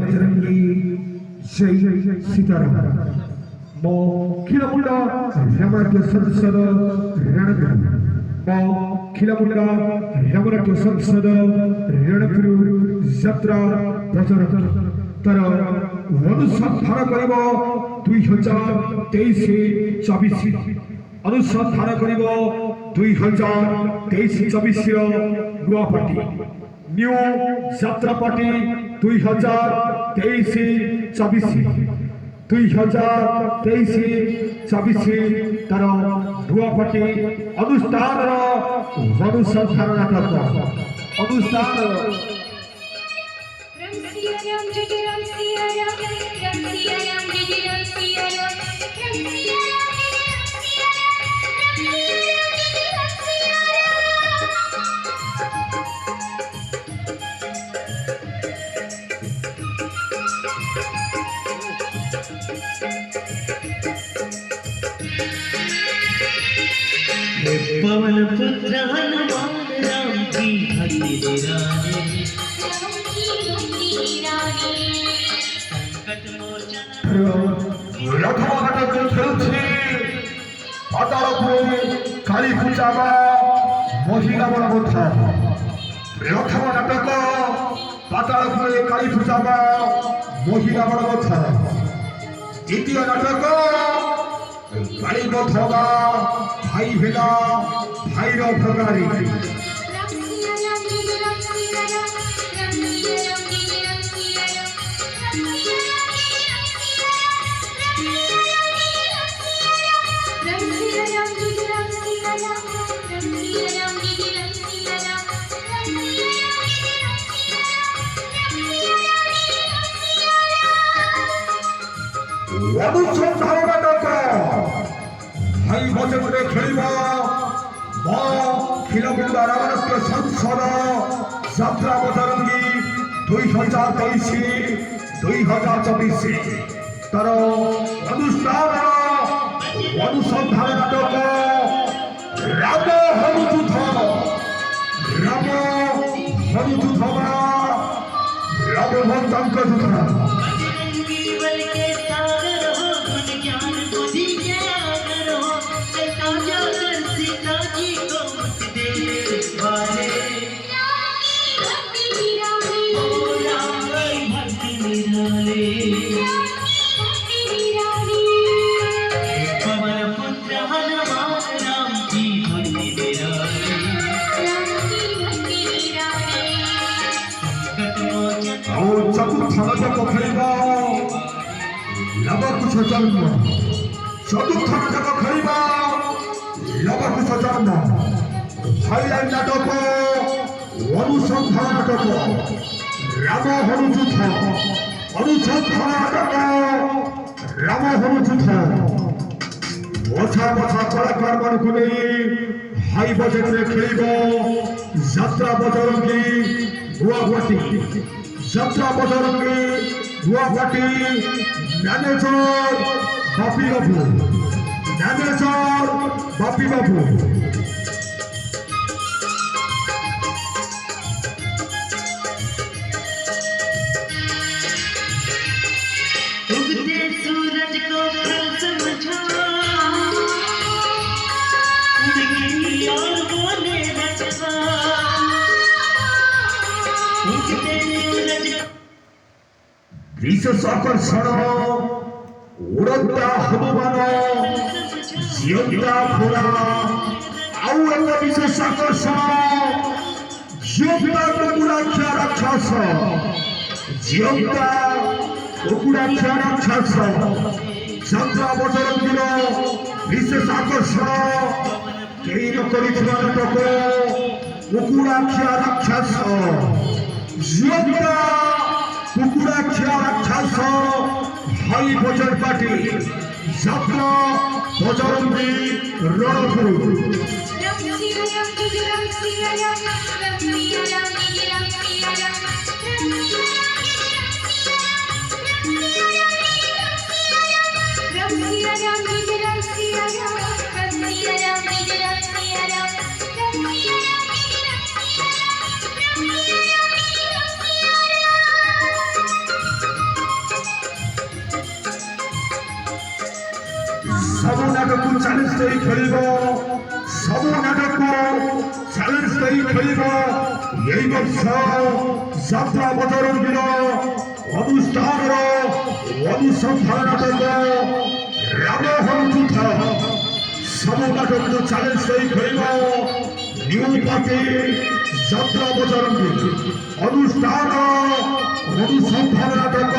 बजरंगी जय सीताराम मो खिलमुंडा रमण संसद रणवीर मो खिलमुंडा रमण संसद रणवीर यात्रा बजरंगी तर अनुसंधान करिब 2023-24 अनुसंधान करिब 2023-24 नुआ पार्टी न्यू यात्रा पार्टी 2023-24 तार नुआ पार्टी अनुष्ठान अनुसंधान नाटक अनुष्ठान पवन पुत्र हनुमान राम की भक्ति रानी संकट मोचन रथमाता खेलছে পাতালপুরে কালী পূজা বা মহিলা বড় কথা রথম নাটক পাতালপুরে কালী পূজা বা মহিলা বড় কথা দ্বিতীয় নাটক কালী কথা ভাই ভেলা ভাইর ভগারি অনুসন্ধান নাটক ভাই বজরে খেলিব মা খিলমুন্ডা রামরত্ন সংসদ যাত্রা বজরঙ্গী 2023-2024 তার অনুষ্ঠান অনুসন্ধান নাটক রাম হনুযুদ্ধ রাম হনুযুদ্ধ রাম ভক্তাঙ্ক যুদ্ধ चतुर्थ नाटक खेल लवकुश जन्म चतुर्थ नाटक खेल लवकुश जन्म हाईलाइट नाटक अनुसंधान नाटक राम हनुयुद्ध अनुसंधान नाटक राम हनुयुद्ध मछा मछा कलाकार मान को नहीं हाई बजेट में खेल यात्रा बजरंगी गुआहाटी यात्रा बजरंगी गुआहाटी मैनेजर बापी बाबू मैनेजर बापी बाबू उगते सूरज को समझा उनकी और बोले रचना उगते सूरज विशेष आकर्षण उड़ता हनुमान जियंता घोड़ा आउ एक विशेष आकर्षण जियंता कुकुड़ाख्या राक्षस जियंता कुकुड़ाख्या राक्षस चंद्र बजरंगीर विशेष आकर्षण कई नकरिथिबा नाटक कुकुड़ाख्या राक्षस जियंता कुकुड़ाख्या राक्षस भाई बजर पार्टी यात्रा बजरंगी रणपुर ନାଟକକୁ ଚ୍ୟାଲେଞ୍ଜ କରି ଖେଳିବ ସବୁ ନାଟକ ଚ୍ୟାଲେଞ୍ଜ କରି ଖେଳିବ ଏହି ବର୍ଷ ଯାତ୍ରା ବଜରଙ୍ଗୀର ଅନୁଷ୍ଠାନର ଅନୁସନ୍ଧାନ ନାଟକ ରାମ ହନୁଯୁଦ୍ଧ ସବୁ ନାଟକକୁ ଚ୍ୟାଲେଞ୍ଜ କରି ଖେଳିବ ନ୍ୟୁ ପାର୍ଟି ଯାତ୍ରା ବଜରଙ୍ଗୀ ଅନୁଷ୍ଠାନ ଅନୁସନ୍ଧାନ ନାଟକ